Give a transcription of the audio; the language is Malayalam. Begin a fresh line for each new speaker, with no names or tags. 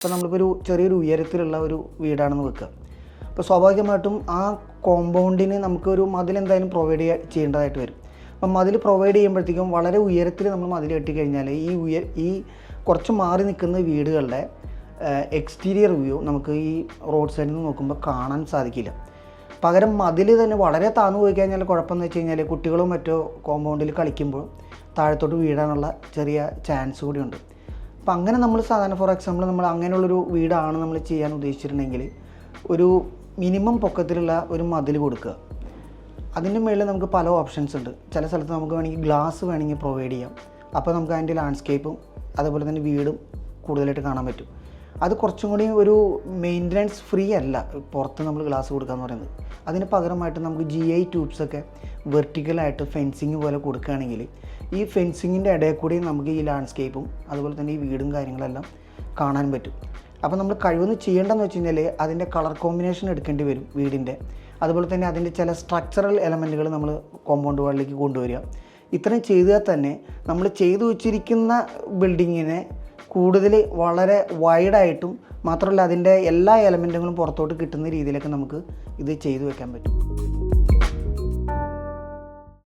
ഇപ്പോൾ നമ്മളിപ്പോൾ ചെറിയൊരു ഉയരത്തിലുള്ള ഒരു വീടാണെന്ന് വെക്കുക. അപ്പോൾ സ്വാഭാവികമായിട്ടും ആ കോമ്പൗണ്ടിന് നമുക്കൊരു മതിൽ എന്തായാലും പ്രൊവൈഡ് ചെയ്യേണ്ടതായിട്ട് വരും. അപ്പം മതിൽ പ്രൊവൈഡ് ചെയ്യുമ്പോഴത്തേക്കും വളരെ ഉയരത്തിൽ നമ്മൾ മതിൽ കെട്ടിക്കഴിഞ്ഞാൽ ഈ കുറച്ച് മാറി നിൽക്കുന്ന വീടുകളുടെ എക്സ്റ്റീരിയർ വ്യൂ നമുക്ക് ഈ റോഡ് സൈഡിൽ നിന്ന് നോക്കുമ്പോൾ കാണാൻ സാധിക്കില്ല. പകരം മതിൽ തന്നെ വളരെ താഴ്ന്നു പോയി കഴിഞ്ഞാൽ കുഴപ്പമെന്ന് വെച്ച് കഴിഞ്ഞാൽ കുട്ടികളോ മറ്റോ കോമ്പൗണ്ടിൽ കളിക്കുമ്പോൾ താഴത്തോട്ട് വീഴാനുള്ള ചെറിയ ചാൻസ് കൂടിയുണ്ട്. അപ്പം അങ്ങനെ നമ്മൾ സാധാരണ ഫോർ എക്സാമ്പിൾ നമ്മൾ അങ്ങനെയുള്ളൊരു വീടാണ് നമ്മൾ ചെയ്യാൻ ഉദ്ദേശിച്ചിട്ടുണ്ടെങ്കിൽ ഒരു മിനിമം പൊക്കത്തിലുള്ള ഒരു മതിൽ കൊടുക്കുക. അതിൻ്റെ മുകളിൽ നമുക്ക് പല ഓപ്ഷൻസ് ഉണ്ട്. ചില സ്ഥലത്ത് നമുക്ക് വേണമെങ്കിൽ ഗ്ലാസ് വേണമെങ്കിൽ പ്രൊവൈഡ് ചെയ്യാം. അപ്പോൾ നമുക്ക് അതിൻ്റെ ലാൻഡ്സ്കേപ്പും അതുപോലെ തന്നെ വീടും കൂടുതലായിട്ട് കാണാൻ പറ്റും. അത് കുറച്ചും കൂടി ഒരു മെയിൻ്റനൻസ് ഫ്രീ അല്ല പുറത്ത് നമ്മൾ ഗ്ലാസ് കൊടുക്കുക എന്ന് പറയുന്നത്. അതിന് പകരമായിട്ട് നമുക്ക് GI ട്യൂബ്സൊക്കെ വെർട്ടിക്കലായിട്ട് ഫെൻസിങ് പോലെ കൊടുക്കുകയാണെങ്കിൽ ഈ ഫെൻസിങ്ങിൻ്റെ ഇടയിൽ കൂടി നമുക്ക് ഈ ലാൻഡ്സ്കേപ്പും അതുപോലെ തന്നെ ഈ വീടും കാര്യങ്ങളെല്ലാം കാണാൻ പറ്റും. അപ്പോൾ നമ്മൾ കഴിവൊന്ന് ചെയ്യേണ്ടതെന്ന് വെച്ച് കഴിഞ്ഞാൽ അതിൻ്റെ കളർ കോമ്പിനേഷൻ എടുക്കേണ്ടി വരും വീടിൻ്റെ. അതുപോലെ തന്നെ അതിൻ്റെ ചില സ്ട്രക്ചറൽ എലമെൻറ്റുകൾ നമ്മൾ കോമ്പൗണ്ട് വാളിലേക്ക് കൊണ്ടുവരിക. ഇത്രയും ചെയ്താൽ തന്നെ നമ്മൾ ചെയ്തു വച്ചിരിക്കുന്ന ബിൽഡിങ്ങിനെ കൂടുതൽ വളരെ വൈഡായിട്ടും മാത്രമല്ല അതിൻ്റെ എല്ലാ എലമെൻറ്റുകളും പുറത്തോട്ട് കിട്ടുന്ന രീതിയിലൊക്കെ നമുക്ക് ഇത് ചെയ്തു വെക്കാൻ പറ്റും.